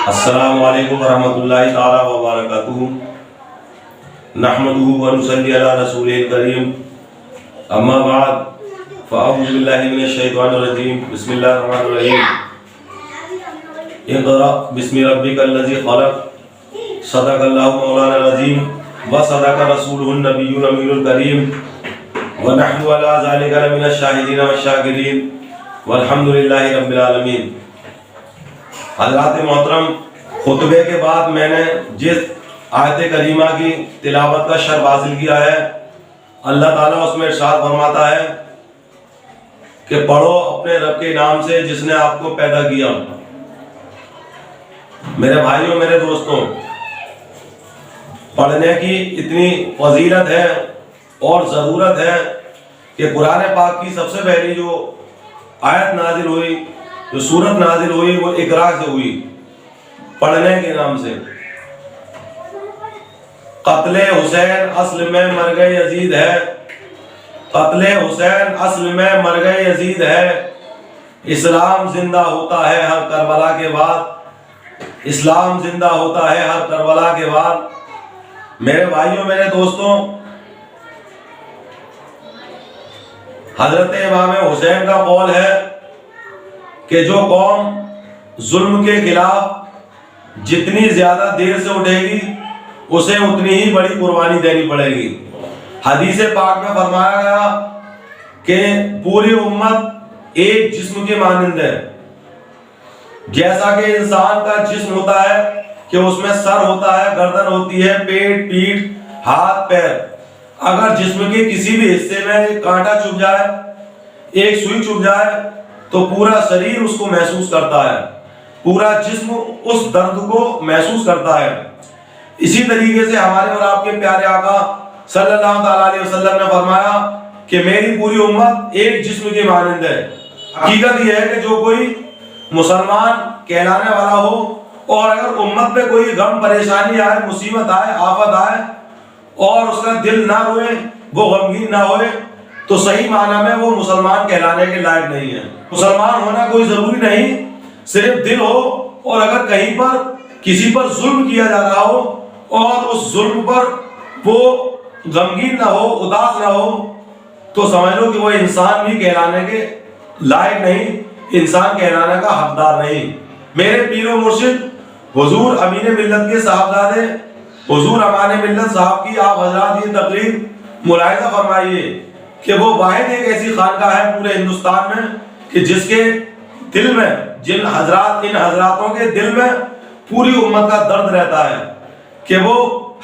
السلام علیکم ورحمۃ اللہ تعالی وبرکاتہ۔ نحمده ونصلی علی رسولہ الکریم، اما بعد فاعوذ باللہ من الشیطان الرجیم، بسم اللہ الرحمن الرحیم۔ اقرأ بسم ربک الذی خلق، صدق اللہ مولانا العظیم وصدق رسولہ النبی الامین الکریم، ونحن علی ذلک لمن الشاہدین والشاکرین، والحمد للہ رب العالمین۔ حضرات محترم، خطبے کے بعد میں نے جس آیت کریمہ کی تلاوت کا شرف حاصل کیا ہے، اللہ تعالیٰ اس میں ارشاد فرماتا ہے کہ پڑھو اپنے رب کے نام سے جس نے آپ کو پیدا کیا۔ میرے بھائیوں، میرے دوستوں، پڑھنے کی اتنی فضیلت ہے اور ضرورت ہے کہ قرآن پاک کی سب سے پہلی جو آیت نازل ہوئی، جو سورت نازل ہوئی، وہ اقرا سے ہوئی، پڑھنے کے نام سے۔ قتل حسین اصل میں مرگ یزید ہے، قتل حسین اصل میں مرگ یزید ہے، اسلام زندہ ہوتا ہے ہر کربلا کے بعد، اسلام زندہ ہوتا ہے ہر کربلا کے بعد۔ میرے بھائیوں، میرے دوستوں، حضرت امام حسین کا قول ہے کہ جو قوم ظلم کے خلاف جتنی زیادہ دیر سے اٹھے گی اسے اتنی ہی بڑی قربانی دینی پڑے گی۔ حدیث پاک میں فرمایا گیا کہ پوری امت ایک جسم کے مانند ہے، جیسا کہ انسان کا جسم ہوتا ہے کہ اس میں سر ہوتا ہے، گردن ہوتی ہے، پیٹ، پیٹھ، ہاتھ، پیر۔ اگر جسم کے کسی بھی حصے میں ایک کانٹا چبھ جائے، ایک سوئی چبھ جائے، تو پورا شریر اس کو محسوس کرتا ہے، پورا جسم اس درد کو محسوس کرتا ہے۔ اسی طریقے سے ہمارے اور آپ کے پیارے آقا صلی اللہ تعالیٰ علیہ وسلم نے فرمایا کہ میری پوری امت ایک جسم کے مانند ہے۔ حقیقت یہ ہے کہ جو کوئی مسلمان کہلانے والا ہو اور اگر امت پہ کوئی غم پریشانی آئے، مصیبت آئے، آفت آئے اور اس کا دل نہ روئے، وہ غمگین نہ ہوئے، تو صحیح معنی میں وہ مسلمان کہلانے کے لائق نہیں ہے۔ مسلمان ہونا کوئی ضروری نہیں، صرف دل ہو، اور اگر کہیں پر کسی پر ظلم کیا جا رہا ہو اور اس ظلم پر وہ غمگین نہ ہو، اداس نہ ہو، تو سمجھ لو کہ وہ انسان بھی کہلانے کے لائق نہیں، انسان کہلانے کا حقدار نہیں۔ میرے پیر و مرشد حضور امین ملت کے صاحبزادے حضور امان ملت صاحب کی آپ حضرات یہ تقریر ملاحظہ فرمائیے کہ وہ واحد ایک ایسی خانقاہ ہے پورے ہندوستان میں کہ جس کے دل میں، جن حضرات، ان حضراتوں کے دل میں پوری امت کا درد رہتا ہے کہ وہ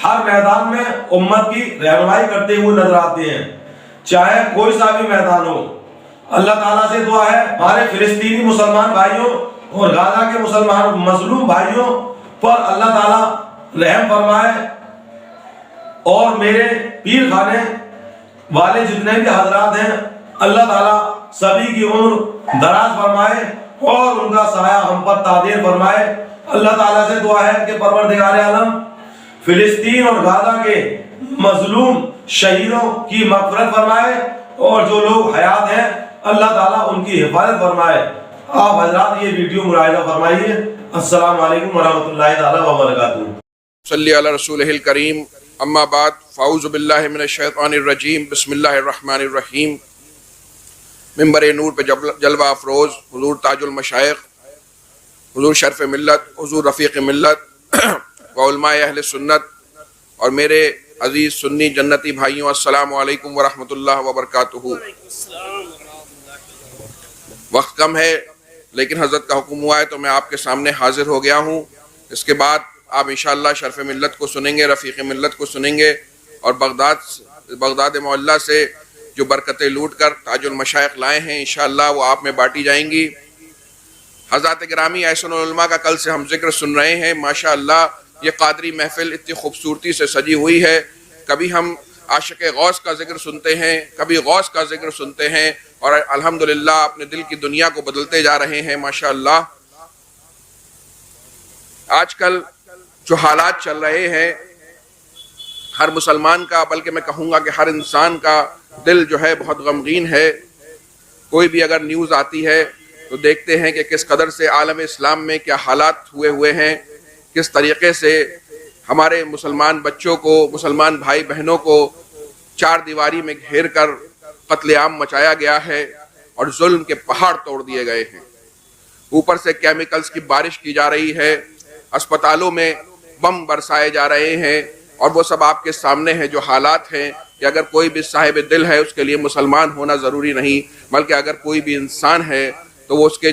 ہر میدان میں امت کی رہنمائی کرتے ہوئے نظر آتے ہیں، چاہے کوئی سا بھی میدان ہو۔ اللہ تعالیٰ سے دعا ہے ہمارے فلسطینی مسلمان بھائیوں اور غزہ کے مسلمان مظلوم بھائیوں پر اللہ تعالیٰ رحم فرمائے، اور میرے پیر خانے والے جتنے بھی حضرات ہیں اللہ تعالیٰ سبھی کی عمر دراز فرمائے اور ان کا سایہ ہم پر تادیر فرمائے۔ اللہ تعالیٰ سے دعا ہے کہ پروردگار عالم فلسطین اور غزہ کے مظلوم شہیدوں کی مغفرت فرمائے، اور جو لوگ حیات ہیں اللہ تعالیٰ ان کی حفاظت فرمائے۔ آپ حضرات یہ ویڈیو ملاحظہ فرمائیے۔ السلام علیکم ورحمۃ اللہ تعالیٰ وبرکاتہ۔ صلی علی رسولہ الکریم، اما بعد فاعوذ باللہ من الشیطان الرجیم، بسم اللہ الرحمن الرحیم۔ ممبر نور پہ جلوہ افروز حضور تاج المشائخ، حضور شرف ملت، حضور رفیق ملت و علماء اہل سنت اور میرے عزیز سنی جنتی بھائیوں، السلام علیکم ورحمۃ اللہ وبرکاتہ۔ وقت کم ہے لیکن حضرت کا حکم ہوا ہے تو میں آپ کے سامنے حاضر ہو گیا ہوں۔ اس کے بعد آپ انشاءاللہ شرف ملت کو سنیں گے، رفیق ملت کو سنیں گے، اور بغداد معلیٰ سے جو برکتیں لوٹ کر تاج المشائخ لائے ہیں انشاءاللہ وہ آپ میں بانٹی جائیں گی۔ حضرات گرامی، احسن العلماء کا کل سے ہم ذکر سن رہے ہیں۔ ماشاءاللہ یہ قادری محفل اتنی خوبصورتی سے سجی ہوئی ہے۔ کبھی ہم عاشق غوث کا ذکر سنتے ہیں، کبھی غوث کا ذکر سنتے ہیں، اور الحمدللہ اپنے دل کی دنیا کو بدلتے جا رہے ہیں ماشاءاللہ۔ آج کل جو حالات چل رہے ہیں، ہر مسلمان کا، بلکہ میں کہوں گا کہ ہر انسان کا دل جو ہے بہت غمگین ہے۔ کوئی بھی اگر نیوز آتی ہے تو دیکھتے ہیں کہ کس قدر سے عالم اسلام میں کیا حالات ہوئے ہیں، کس طریقے سے ہمارے مسلمان بچوں کو، مسلمان بھائی بہنوں کو چار دیواری میں گھیر کر قتل عام مچایا گیا ہے اور ظلم کے پہاڑ توڑ دیے گئے ہیں۔ اوپر سے کیمیکلز کی بارش کی جا رہی ہے، اسپتالوں میں بم برسائے جا رہے ہیں، اور وہ سب آپ کے سامنے ہیں جو حالات ہیں کہ اگر کوئی بھی صاحب دل ہے اس کے لیے مسلمان ہونا ضروری نہیں، بلکہ اگر کوئی بھی انسان ہے تو وہ اس کے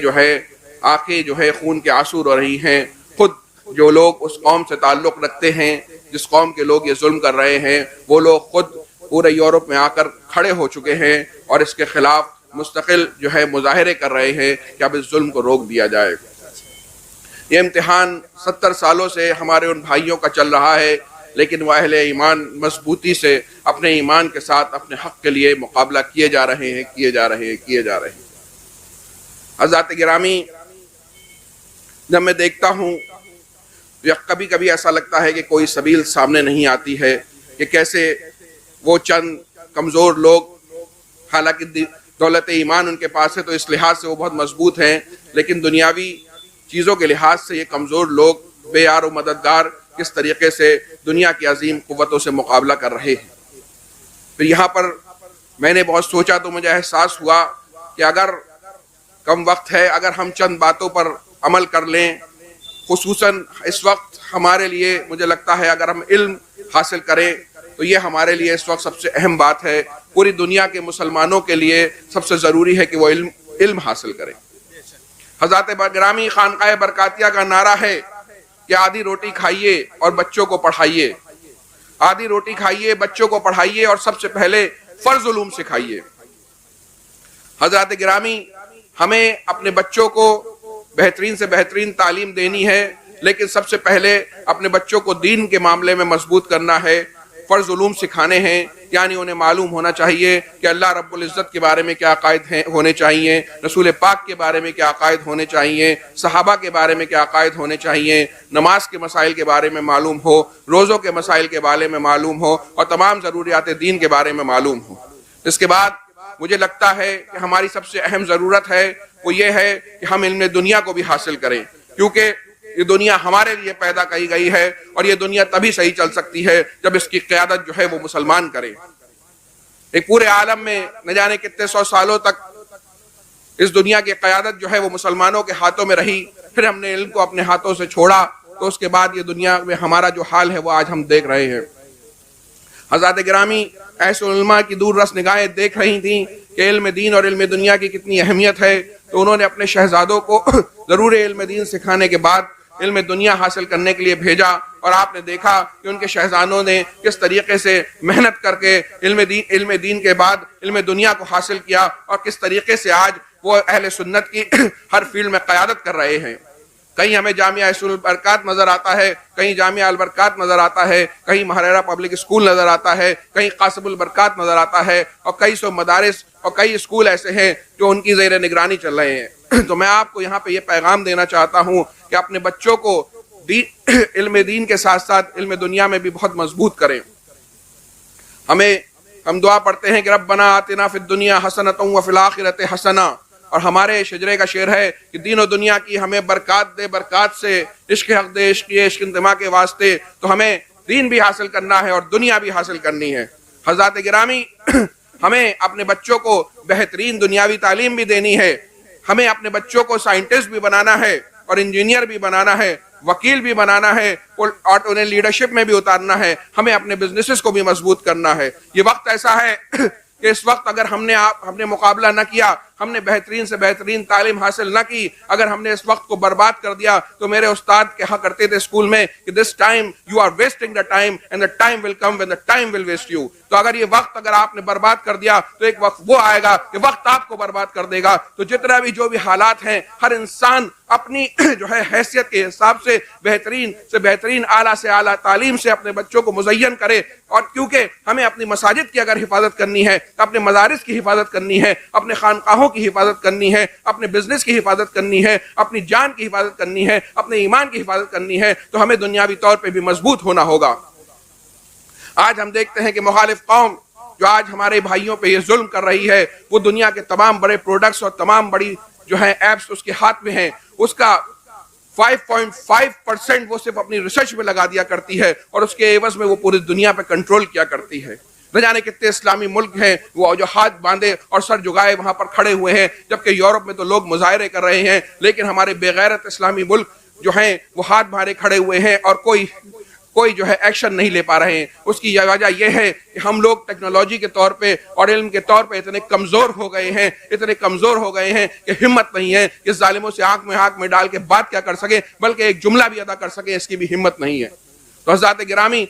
آنکھیں خون کے آنسو رو رہی ہیں۔ خود جو لوگ اس قوم سے تعلق رکھتے ہیں، جس قوم کے لوگ یہ ظلم کر رہے ہیں، وہ لوگ خود پورے یورپ میں آ کر کھڑے ہو چکے ہیں اور اس کے خلاف مستقل مظاہرے کر رہے ہیں کہ اب اس ظلم کو روک دیا جائے۔ یہ امتحان 70 سالوں سے ہمارے ان بھائیوں کا چل رہا ہے، لیکن وہ اہل ایمان مضبوطی سے اپنے ایمان کے ساتھ اپنے حق کے لیے مقابلہ کیے جا رہے ہیں۔ حضرات گرامی، جب میں دیکھتا ہوں یا کبھی کبھی ایسا لگتا ہے کہ کوئی سبیل سامنے نہیں آتی ہے کہ کیسے وہ چند کمزور لوگ، حالانکہ دولت ایمان ان کے پاس ہے تو اس لحاظ سے وہ بہت مضبوط ہیں، لیکن دنیاوی چیزوں کے لحاظ سے یہ کمزور لوگ بے یار و مددگار کس طریقے سے دنیا کی عظیم قوتوں سے مقابلہ کر رہے ہیں۔ پھر یہاں پر میں نے بہت سوچا تو مجھے احساس ہوا کہ اگر کم وقت ہے، اگر ہم چند باتوں پر عمل کر لیں، خصوصاً اس وقت ہمارے لیے مجھے لگتا ہے اگر ہم علم حاصل کریں تو یہ ہمارے لیے اس وقت سب سے اہم بات ہے۔ پوری دنیا کے مسلمانوں کے لیے سب سے ضروری ہے کہ وہ علم حاصل کریں۔ حضرات گرامی، خانقاہ برکاتیہ کا نعرہ ہے کہ آدھی روٹی کھائیے اور بچوں کو پڑھائیے، آدھی روٹی کھائیے، بچوں کو پڑھائیے اور سب سے پہلے فرض علوم سکھائیے۔ حضرات گرامی، ہمیں اپنے بچوں کو بہترین سے بہترین تعلیم دینی ہے، لیکن سب سے پہلے اپنے بچوں کو دین کے معاملے میں مضبوط کرنا ہے، فرض علوم سکھانے ہیں، یعنی انہیں معلوم ہونا چاہیے کہ اللہ رب العزت کے بارے میں کیا عقائد ہونے چاہیے، رسول پاک کے بارے میں کیا عقائد ہونے چاہیے، صحابہ کے بارے میں کیا عقائد ہونے چاہیے، نماز کے مسائل کے بارے میں معلوم ہو، روزوں کے مسائل کے بارے میں معلوم ہو، اور تمام ضروریات دین کے بارے میں معلوم ہو۔ اس کے بعد مجھے لگتا ہے کہ ہماری سب سے اہم ضرورت ہے وہ یہ ہے کہ ہم علم دنیا کو بھی حاصل کریں، کیونکہ یہ دنیا ہمارے لیے پیدا کی گئی ہے اور یہ دنیا تبھی صحیح چل سکتی ہے جب اس کی قیادت وہ مسلمان کرے۔ ایک پورے عالم میں نہ جانے کتنے 100 سالوں تک اس دنیا کی قیادت وہ مسلمانوں کے ہاتھوں میں رہی، پھر ہم نے علم کو اپنے ہاتھوں سے چھوڑا تو اس کے بعد یہ دنیا میں ہمارا جو حال ہے وہ آج ہم دیکھ رہے ہیں۔ حضرات گرامی، ایسے علماء کی دور رس نگاہیں دیکھ رہی تھیں کہ علم دین اور علم دنیا کی کتنی اہمیت ہے، تو انہوں نے اپنے شہزادوں کو ضرور علم دین سکھانے کے بعد علم دنیا حاصل کرنے کے لیے بھیجا، اور آپ نے دیکھا کہ ان کے شہزادوں نے کس طریقے سے محنت کر کے علم دین کے بعد علم دنیا کو حاصل کیا، اور کس طریقے سے آج وہ اہل سنت کی ہر فیلڈ میں قیادت کر رہے ہیں۔ کہیں ہمیں جامعہ اصول البرکات نظر آتا ہے، کہیں جامعہ البرکات نظر آتا ہے، کہیں مہریرہ پبلک اسکول نظر آتا ہے، کہیں قاسم البرکات نظر آتا ہے، اور کئی سو مدارس اور کئی اسکول ایسے ہیں جو ان کی زیر نگرانی چل رہے ہیں۔ تو میں آپ کو یہاں پہ یہ پیغام دینا چاہتا ہوں کہ اپنے بچوں کو علم دین کے ساتھ ساتھ علم دنیا میں بھی بہت مضبوط کریں۔ ہم دعا پڑھتے ہیں کہ ربنا آتنا فی الدنیا حسنۃ وفی الآخرۃ حسنہ، اور ہمارے شجرے کا شعر ہے کہ دین و دنیا کی ہمیں برکات دے، برکات سے عشق حق دے، عشق انتماء کے واسطے، تو ہمیں دین بھی حاصل کرنا ہے اور دنیا بھی حاصل کرنی ہے۔ حضرات گرامی، ہمیں اپنے بچوں کو بہترین دنیاوی تعلیم بھی دینی ہے، ہمیں اپنے بچوں کو سائنٹسٹ بھی بنانا ہے اور انجینئر بھی بنانا ہے، وکیل بھی بنانا ہے، اور انہیں لیڈرشپ میں بھی اتارنا ہے، ہمیں اپنے بزنسز کو بھی مضبوط کرنا ہے۔ یہ وقت ایسا ہے کہ اس وقت اگر ہم نے مقابلہ نہ کیا، ہم نے بہترین سے بہترین تعلیم حاصل نہ کی، اگر ہم نے اس وقت کو برباد کر دیا، تو میرے استاد کہا کرتے تھے اسکول میں کہ this time you are wasting the time and the time will come when the time will waste you۔ تو اگر یہ وقت اگر آپ نے برباد کر دیا تو ایک وقت وہ آئے گا کہ وقت آپ کو برباد کر دے گا۔ تو جتنا بھی جو بھی حالات ہیں، ہر انسان اپنی حیثیت کے حساب سے بہترین سے بہترین اعلیٰ سے اعلیٰ تعلیم سے اپنے بچوں کو مزین کرے، اور کیونکہ ہمیں اپنی مساجد کی اگر حفاظت کرنی ہے، اپنے مدارس کی حفاظت کرنی ہے، اپنے خانقاہوں کی حفاظت کرنی ہے، اپنے بزنس کی حفاظت کرنی ہے، اپنی جان کی حفاظت کرنی ہے، اپنے ایمان کی حفاظت کرنی ہے، تو ہمیں دنیاوی طور پہ بھی مضبوط ہونا ہوگا۔ آج ہم دیکھتے ہیں کہ مخالف قوم جو آج ہمارے بھائیوں پہ یہ ظلم کر رہی ہے، وہ دنیا کے تمام بڑے پروڈکٹس اور تمام بڑی جو ہیں ایپس اس کے ہاتھ میں ہیں، اس کا 5.5% وہ صرف اپنی ریسرچ میں لگا دیا کرتی ہے اور اس کے عوض میں وہ پوری دنیا پہ کنٹرول کیا کرتی ہے۔ نہ جانے کتنے اسلامی ملک ہیں وہ جو ہاتھ باندھے اور سر جھکائے وہاں پر کھڑے ہوئے ہیں، جبکہ یورپ میں تو لوگ مظاہرے کر رہے ہیں، لیکن ہمارے بے غیرت اسلامی ملک جو ہیں وہ ہاتھ باندھے کھڑے ہوئے ہیں اور کوئی جو ہے ایکشن نہیں لے پا رہے ہیں۔ اس کی وجہ یہ ہے کہ ہم لوگ ٹیکنالوجی کے طور پہ اور علم کے طور پہ اتنے کمزور ہو گئے ہیں کہ ہمت نہیں ہے کہ ظالموں سے آنکھ میں ڈال کے بات کیا کر سکے، بلکہ ایک جملہ بھی ادا کر سکے اس کی بھی ہمت نہیں ہے۔ تو حضرات گرامی،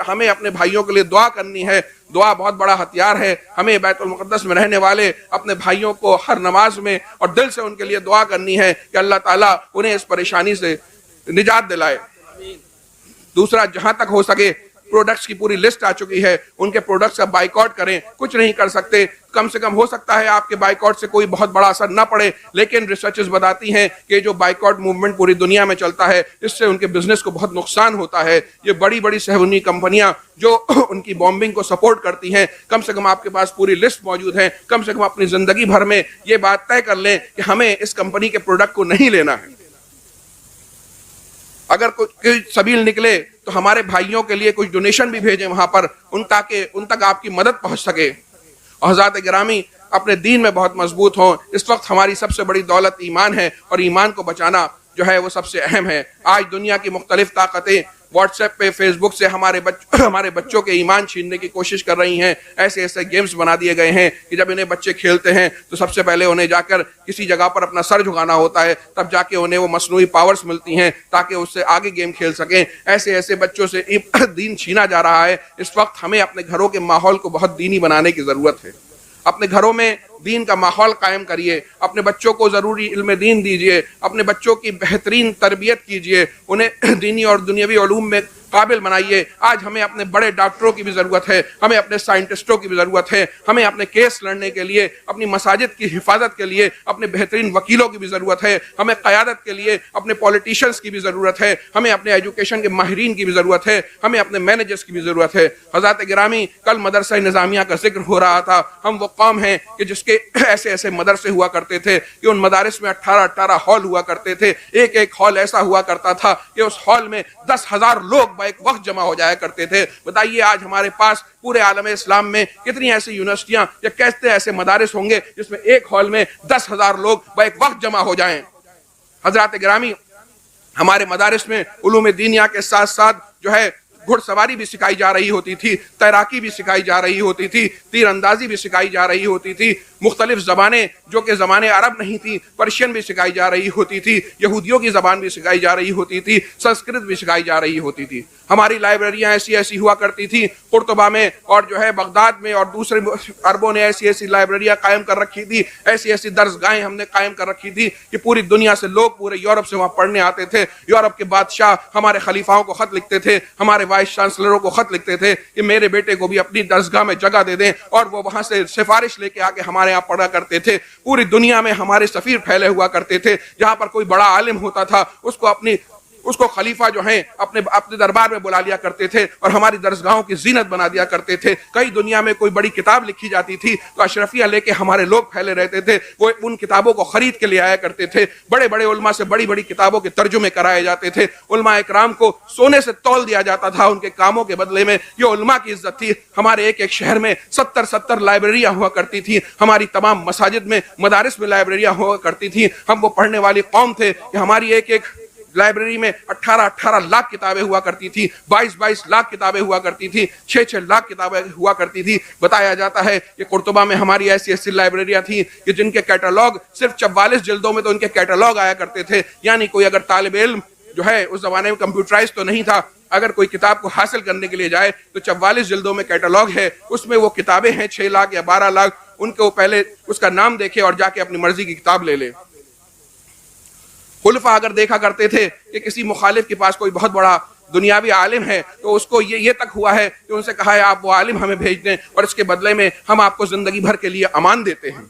ہمیں اپنے بھائیوں کے لیے دعا کرنی ہے۔ دعا بہت بڑا ہتھیار ہے۔ ہمیں بیت المقدس میں رہنے والے اپنے بھائیوں کو ہر نماز میں اور دل سے ان کے لیے دعا کرنی ہے کہ اللہ تعالیٰ انہیں اس پریشانی سے نجات دلائے۔ دوسرا، جہاں تک ہو سکے پروڈکٹس کی پوری لسٹ آ چکی ہے، ان کے پروڈکٹس کا بائیکاٹ کریں۔ کچھ نہیں کر سکتے، کم سے کم ہو سکتا ہے آپ کے بائیکاٹ سے کوئی بہت بڑا اثر نہ پڑے، لیکن ریسرچز بتاتی ہیں کہ جو بائیکاٹ موومنٹ پوری دنیا میں چلتا ہے اس سے ان کے بزنس کو بہت نقصان ہوتا ہے۔ یہ بڑی بڑی صہیونی کمپنیاں جو ان کی بومبنگ کو سپورٹ کرتی ہیں، کم سے کم آپ کے پاس پوری لسٹ موجود ہے، کم سے کم اپنی زندگی بھر میں یہ بات طے کر لیں کہ ہمیں اس کمپنی کے پروڈکٹ کو نہیں لینا ہے۔ اگر کوئی سبیل نکلے تو ہمارے بھائیوں کے لیے کچھ ڈونیشن بھی بھیجیں وہاں پر، تاکہ ان تک آپ کی مدد پہنچ سکے۔ اور حضرات گرامی، اپنے دین میں بہت مضبوط ہوں۔ اس وقت ہماری سب سے بڑی دولت ایمان ہے اور ایمان کو بچانا جو ہے وہ سب سے اہم ہے۔ آج دنیا کی مختلف طاقتیں واٹس ایپ پہ، فیس بک سے ہمارے بچوں کے ایمان چھیننے کی کوشش کر رہی ہیں۔ ایسے گیمز بنا دیے گئے ہیں کہ جب انہیں بچے کھیلتے ہیں تو سب سے پہلے انہیں جا کر کسی جگہ پر اپنا سر جھکانا ہوتا ہے، تب جا کے انہیں وہ مصنوعی پاورز ملتی ہیں تاکہ اس سے آگے گیم کھیل سکیں۔ ایسے بچوں سے دین چھینا جا رہا ہے۔ اس وقت ہمیں اپنے گھروں کے ماحول کو بہت دینی بنانے کی ضرورت ہے۔ اپنے گھروں میں دین کا ماحول قائم کریے، اپنے بچوں کو ضروری علم دین دیجیے، اپنے بچوں کی بہترین تربیت کیجیے، انہیں دینی اور دنیاوی علوم میں قابل بنائیے۔ آج ہمیں اپنے بڑے ڈاکٹروں کی بھی ضرورت ہے، ہمیں اپنے سائنٹسٹوں کی بھی ضرورت ہے، ہمیں اپنے کیس لڑنے کے لیے، اپنی مساجد کی حفاظت کے لیے اپنے بہترین وکیلوں کی بھی ضرورت ہے، ہمیں قیادت کے لیے اپنے پولیٹیشنز کی بھی ضرورت ہے، ہمیں اپنے ایجوکیشن کے ماہرین کی بھی ضرورت ہے، ہمیں اپنے مینیجرز کی بھی ضرورت ہے۔ حضرات گرامی، کل مدرسہ نظامیہ کا ذکر ہو رہا تھا۔ ہم وہ قوم ہیں کہ جس کے ایسے مدرسے ہوا کرتے تھے کہ ان مدارس میں 18 ہال ہوا کرتے تھے۔ ایک ہال ایسا ہوا کرتا تھا کہ اس ہال میں 10,000 لوگ ایک وقت جمع ہو جایا کرتے تھے۔ بتائیے آج ہمارے پاس پورے عالم اسلام میں کتنی ایسی یونیورسٹیاں یا کیسے ایسے مدارس ہوں گے جس میں ایک ہال میں 10,000 لوگ ایک وقت جمع ہو جائیں۔ حضرات گرامی، ہمارے مدارس میں علوم دینیہ کے ساتھ ساتھ جو ہے گھڑ سواری بھی سکھائی جا رہی ہوتی تھی، تیراکی بھی سکھائی جا رہی ہوتی تھی، تیر اندازی بھی سکھائی جا رہی ہوتی تھی، مختلف زبانیں جو کہ زبانیں عرب نہیں تھی، پرشین بھی سکھائی جا رہی ہوتی تھی، یہودیوں کی زبان بھی سکھائی جا رہی ہوتی تھی، سنسکرت بھی سکھائی جا رہی ہوتی تھی۔ ہماری لائبریریاں ایسی ہوا کرتی تھی قرطبہ میں اور جو ہے بغداد میں، اور دوسرے عربوں نے ایسی لائبریریاں قائم کر رکھی تھی، ایسی درسگاہیں ہم نے قائم کر رکھی تھی کہ پوری دنیا سے لوگ پورے یورپ سے وہاں پڑھنے آتے تھے۔ یورپ کے بادشاہ ہمارے خلیفاؤں کو خط لکھتے تھے، ہمارے وائس چانسلروں کو خط لکھتے تھے کہ میرے بیٹے کو بھی اپنی درسگاہ میں جگہ دے دیں، اور وہ وہاں سے سفارش لے کے آ کے ہمارے یہاں پڑھا کرتے تھے۔ پوری دنیا میں ہمارے سفیر پھیلے ہوا کرتے تھے۔ جہاں پر کوئی بڑا عالم ہوتا تھا اس کو خلیفہ جو ہیں اپنے دربار میں بلا لیا کرتے تھے اور ہماری درسگاہوں کی زینت بنا دیا کرتے تھے۔ کئی دنیا میں کوئی بڑی کتاب لکھی جاتی تھی تو اشرفیہ لے کے ہمارے لوگ پھیلے رہتے تھے، وہ ان کتابوں کو خرید کے لے آیا کرتے تھے۔ بڑے علماء سے بڑی کتابوں کے ترجمے کرائے جاتے تھے۔ علماء اکرام کو سونے سے تول دیا جاتا تھا ان کے کاموں کے بدلے میں۔ یہ علماء کی عزت تھی۔ ہمارے ایک شہر میں 70 لائبریریاں ہوا کرتی تھی، ہماری تمام مساجد میں، مدارس میں لائبریریاں ہوا کرتی تھی۔ ہم وہ پڑھنے والی قوم تھے کہ ہماری ایک لائبریری میں 18 لاکھ کتابیں ہوا کرتی تھی، 22 لاکھ کتابیں ہوا کرتی تھی، 6 لاکھ کتابیں ہوا کرتی تھی۔ بتایا جاتا ہے کہ قرطبہ میں ہماری ایسی لائبریریاں تھیں کہ جن کے کیٹالوگ صرف 44 جلدوں میں تو ان کے کیٹالوگ آیا کرتے تھے۔ یعنی کوئی اگر طالب علم جو ہے اس زمانے میں کمپیوٹرائز تو نہیں تھا، اگر کوئی کتاب کو حاصل کرنے کے لیے جائے تو 44 جلدوں میں کیٹالوگ ہے، اس میں وہ کتابیں ہیں 6 لاکھ یا 12 لاکھ، ان کو پہلے اس کا نام دیکھے اور جا کے اپنی مرضی کی کتاب لے لے۔ خلفاء اگر دیکھا کرتے تھے کہ کسی مخالف کے پاس کوئی بہت بڑا دنیاوی عالم ہے تو اس کو یہ تک ہوا ہے کہ ان سے کہا ہے آپ وہ عالم ہمیں بھیج دیں اور اس کے بدلے میں ہم آپ کو زندگی بھر کے لیے امان دیتے ہیں۔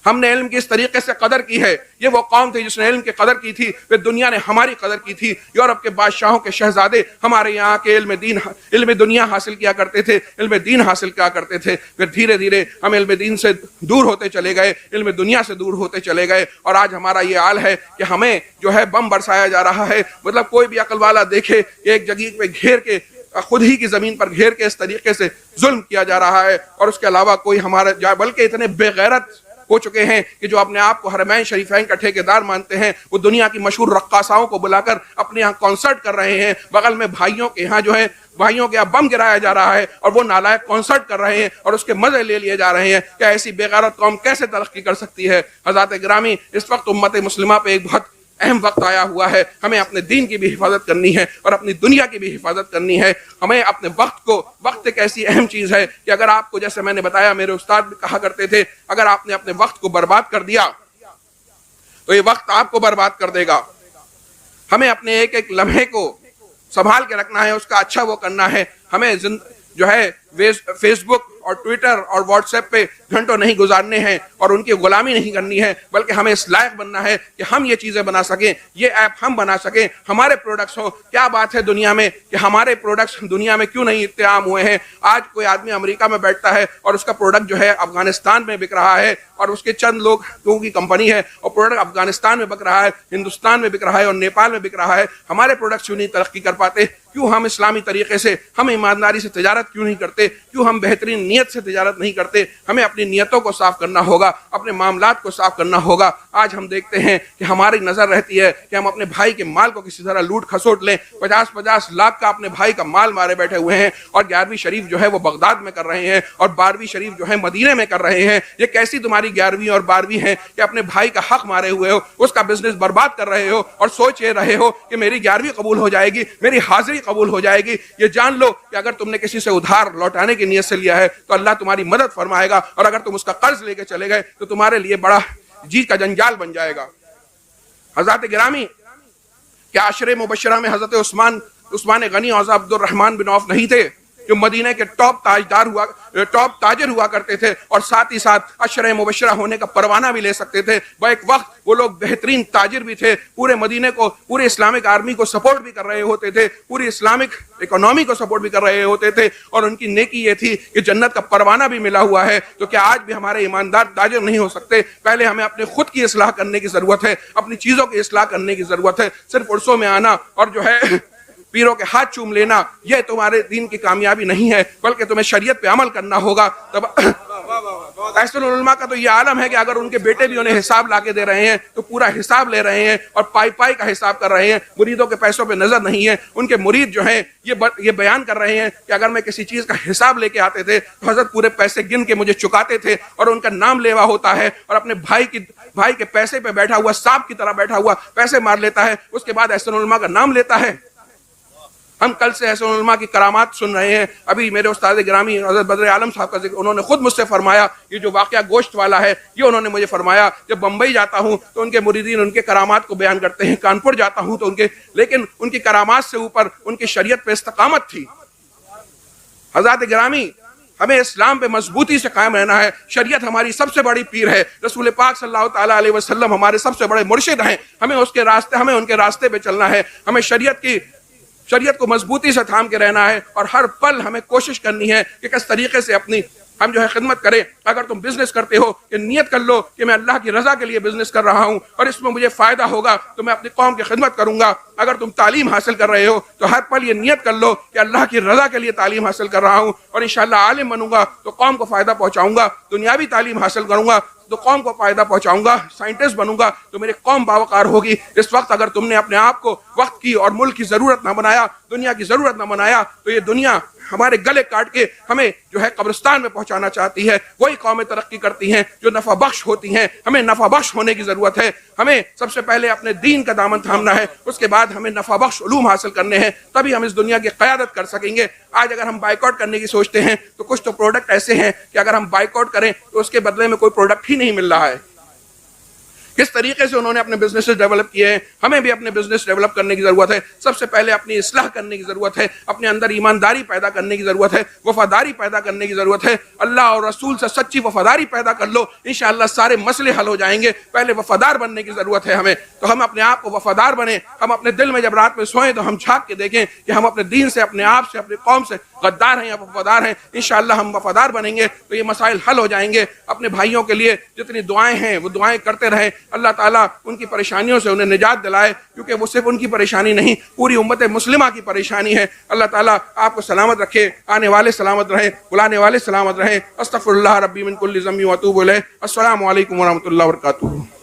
ہم نے علم کی اس طریقے سے قدر کی ہے. یہ وہ قوم تھی جس نے علم کی قدر کی تھی, پھر دنیا نے ہماری قدر کی تھی. یورپ کے بادشاہوں کے شہزادے ہمارے یہاں کے علم دنیا حاصل کیا کرتے تھے, علم دین حاصل کیا کرتے تھے. پھر دھیرے دھیرے ہم علم دین سے دور ہوتے چلے گئے, علم دنیا سے دور ہوتے چلے گئے, اور آج ہمارا یہ حال ہے کہ ہمیں جو ہے بم برسایا جا رہا ہے. مطلب کوئی بھی عقل والا دیکھے کہ ایک جگہ پہ گھیر کے, خود ہی کی زمین پر گھیر کے اس طریقے سے ظلم کیا جا رہا ہے, اور اس کے علاوہ کوئی ہمارا جائے, بلکہ اتنے بے غیرت ہو چکے ہیں کہ جو اپنے آپ کو حرمین شریفین کا ٹھیکیدار مانتے ہیں, وہ دنیا کی مشہور رقاصاؤں کو بلا کر اپنے یہاں کانسرٹ کر رہے ہیں. بغل میں بھائیوں کے یہاں جو ہے بھائیوں کے یہاں بم گرایا جا رہا ہے, اور وہ نالائق کانسرٹ کر رہے ہیں اور اس کے مزے لے لیے جا رہے ہیں. کہ ایسی بے غیرت قوم کیسے ترقی کر سکتی ہے؟ حضرات گرامی, اس وقت امت مسلمہ پہ ایک بہت اہم وقت آیا ہوا ہے. ہمیں اپنے دین کی بھی حفاظت کرنی ہے اور اپنی دنیا کی بھی حفاظت کرنی ہے. ہمیں اپنے وقت ایک ایسی اہم چیز ہے کہ اگر آپ کو, جیسے میں نے بتایا, میرے استاد بھی کہا کرتے تھے, اگر آپ نے اپنے وقت کو برباد کر دیا تو یہ وقت آپ کو برباد کر دے گا. ہمیں اپنے ایک ایک لمحے کو سنبھال کے رکھنا ہے, اس کا اچھا وہ کرنا ہے. ہمیں جو ہے فیس بک اور ٹویٹر اور واٹس ایپ پہ گھنٹوں نہیں گزارنے ہیں اور ان کی غلامی نہیں کرنی ہے, بلکہ ہمیں اس لائق بننا ہے کہ ہم یہ چیزیں بنا سکیں, یہ ایپ ہم بنا سکیں, ہمارے پروڈکٹس ہوں. کیا بات ہے دنیا میں کہ ہمارے پروڈکٹس دنیا میں کیوں نہیں اتنے عام ہوئے ہیں؟ آج کوئی آدمی امریکہ میں بیٹھتا ہے اور اس کا پروڈکٹ جو ہے افغانستان میں بک رہا ہے, اور اس کے چند لوگوں کی کمپنی ہے, اور پروڈکٹ افغانستان میں بک رہا ہے, ہندوستان میں بک رہا ہے اور نیپال میں بک رہا ہے. ہمارے پروڈکٹس کیوں نہیں ترقی کر پاتے؟ کیوں ہم اسلامی طریقے سے, ہم ایمانداری سے تجارت کیوں نہیں کرتے؟ کیوں ہم بہترین نیت سے تجارت نہیں کرتے؟ ہمیں اپنی نیتوں کو صاف کرنا ہوگا, اپنے معاملات کو صاف کرنا ہوگا. آج ہم دیکھتے ہیں کہ ہماری نظر رہتی ہے کہ ہم اپنے بھائی کے مال کو کسی طرح لوٹ کھسوٹ لیں. 50 لاکھ کا اپنے بھائی کا مال مارے بیٹھے ہوئے ہیں, اور 11ویں شریف جو ہے وہ بغداد میں کر رہے ہیں, اور 12ویں شریف جو ہے مدینے میں کر رہے ہیں. یہ کیسی تمہاری 11ویں اور 12ویں ہے کہ اپنے بھائی کا حق مارے ہوئے ہو, اس کا بزنس برباد کر رہے ہو, اور سوچ یہ رہے ہو کہ میری 11ویں قبول ہو جائے گی, میری حاضری قبول ہو جائے گی. یہ جان لو کہ اگر تم نے کسی سے ادھار لوٹانے کی نیت سے لیا ہے تو اللہ تمہاری مدد فرمائے گا, اور اگر تم اس کا قرض لے کے چلے گئے تو تمہارے لیے بڑا جی کا جنجال بن جائے گا. حضرات گرامی, کیا عشرے مبشرہ میں حضرت عثمان غنی اور عبد الرحمن بن عوف نہیں تھے جو مدینہ کے ٹاپ تاجر ہوا کرتے تھے, اور ساتھ ہی ساتھ عشرہ مبشرہ ہونے کا پروانہ بھی لے سکتے تھے؟ ایک وقت وہ لوگ بہترین تاجر بھی تھے, پورے مدینہ کو, پورے اسلامک آرمی کو سپورٹ بھی کر رہے ہوتے تھے, پوری اسلامک اکانومی کو سپورٹ بھی کر رہے ہوتے تھے, اور ان کی نیکی یہ تھی کہ جنت کا پروانہ بھی ملا ہوا ہے. تو کیا آج بھی ہمارے ایماندار تاجر نہیں ہو سکتے؟ پہلے ہمیں اپنے خود کی اصلاح کرنے کی ضرورت ہے, اپنی چیزوں کی اصلاح کرنے کی ضرورت ہے. صرف عرصوں میں آنا اور جو ہے پیروں کے ہاتھ چوم لینا, یہ تمہارے دین کی کامیابی نہیں ہے, بلکہ تمہیں شریعت پہ عمل کرنا ہوگا. تب احسن العلماء کا تو یہ عالم ہے کہ اگر ان کے بیٹے بھی انہیں حساب لا کے دے رہے ہیں تو پورا حساب لے رہے ہیں اور پائی کا حساب کر رہے ہیں, مریدوں کے پیسوں پہ نظر نہیں ہے. ان کے مرید جو ہیں یہ بیان کر رہے ہیں کہ اگر میں کسی چیز کا حساب لے کے آتے تھے تو حضرت پورے پیسے گن کے مجھے چکاتے تھے, اور ان کا نام لیوا ہوتا ہے, اور اپنے بھائی کے پیسے پہ بیٹھا ہوا, سانپ کی طرح بیٹھا ہوا پیسے مار لیتا ہے, اس کے بعد احسن العلماء کا نام لیتا ہے. ہم کل سے احسن العلماء کی کرامات سن رہے ہیں. ابھی میرے استاد گرامی حضرت بدر عالم صاحب کا ذکر انہوں نے خود مجھ سے فرمایا, یہ جو واقعہ گوشت والا ہے یہ انہوں نے مجھے فرمایا. جب بمبئی جاتا ہوں تو ان کے مریدین ان کے کرامات کو بیان کرتے ہیں, کانپور جاتا ہوں تو لیکن ان کی کرامات سے اوپر ان کی شریعت پہ استقامت تھی. حضرات گرامی, ہمیں اسلام پہ مضبوطی سے قائم رہنا ہے. شریعت ہماری سب سے بڑی پیر ہے, رسول پاک صلی اللہ تعالیٰ علیہ وسلم ہمارے سب سے بڑے مرشد ہیں. ہمیں ان کے راستے پہ چلنا ہے. ہمیں شریعت کو مضبوطی سے تھام کے رہنا ہے, اور ہر پل ہمیں کوشش کرنی ہے کہ کس طریقے سے ہم جو ہے خدمت کریں. اگر تم بزنس کرتے ہو کہ نیت کر لو کہ میں اللہ کی رضا کے لیے بزنس کر رہا ہوں اور اس میں مجھے فائدہ ہوگا تو میں اپنی قوم کی خدمت کروں گا. اگر تم تعلیم حاصل کر رہے ہو تو ہر پل یہ نیت کر لو کہ اللہ کی رضا کے لیے تعلیم حاصل کر رہا ہوں, اور انشاءاللہ عالم بنوں گا تو قوم کو فائدہ پہنچاؤں گا. دنیاوی تعلیم حاصل کروں گا تو قوم کو فائدہ پہنچاؤں گا. سائنٹسٹ بنوں گا تو میری قوم باوقار ہوگی. اس وقت اگر تم نے اپنے آپ کو وقت کی اور ملک کی ضرورت نہ بنایا, دنیا کی ضرورت نہ بنایا, تو یہ دنیا ہمارے گلے کاٹ کے ہمیں جو ہے قبرستان میں پہنچانا چاہتی ہے. وہی قومیں ترقی کرتی ہیں جو نفع بخش ہوتی ہیں. ہمیں نفع بخش ہونے کی ضرورت ہے. ہمیں سب سے پہلے اپنے دین کا دامن تھامنا ہے, اس کے بعد ہمیں نفع بخش علوم حاصل کرنے ہیں, تبھی ہم اس دنیا کی قیادت کر سکیں گے. آج اگر ہم بائیکاٹ کرنے کی سوچتے ہیں تو کچھ تو پروڈکٹ ایسے ہیں کہ اگر ہم بائیکاٹ کریں تو اس کے بدلے میں کوئی پروڈکٹ ہی نہیں مل رہا ہے. کس طریقے سے انہوں نے اپنے بزنس ڈیولپ کیے ہیں. ہمیں بھی اپنے بزنس ڈیولپ کرنے کی ضرورت ہے. سب سے پہلے اپنی اصلاح کرنے کی ضرورت ہے, اپنے اندر ایمانداری پیدا کرنے کی ضرورت ہے, وفاداری پیدا کرنے کی ضرورت ہے. اللہ اور رسول سے سچی وفاداری پیدا کر لو, انشاءاللہ سارے مسئلے حل ہو جائیں گے. پہلے وفادار بننے کی ضرورت ہے ہمیں. تو ہم اپنے آپ کو وفادار بنیں. ہم اپنے دل میں جب رات میں سوئیں تو ہم جھانک کے دیکھیں کہ ہم اپنے دین سے, اپنے آپ سے, اپنی قوم سے غدار ہیں یا وفادار ہیں. انشاءاللہ ہم وفادار بنیں گے تو یہ مسائل حل ہو جائیں گے. اپنے بھائیوں کے لیے جتنی دعائیں ہیں وہ دعائیں کرتے رہیں. اللہ تعالیٰ ان کی پریشانیوں سے انہیں نجات دلائے, کیونکہ وہ صرف ان کی پریشانی نہیں, پوری امت مسلمہ کی پریشانی ہے. اللہ تعالیٰ آپ کو سلامت رکھے, آنے والے سلامت رہیں, بلانے والے سلامت رہیں. استغفر اللہ ربی من کل ذنب و اتوب الیہ. السلام علیکم ورحمۃ اللہ وبرکاتہ.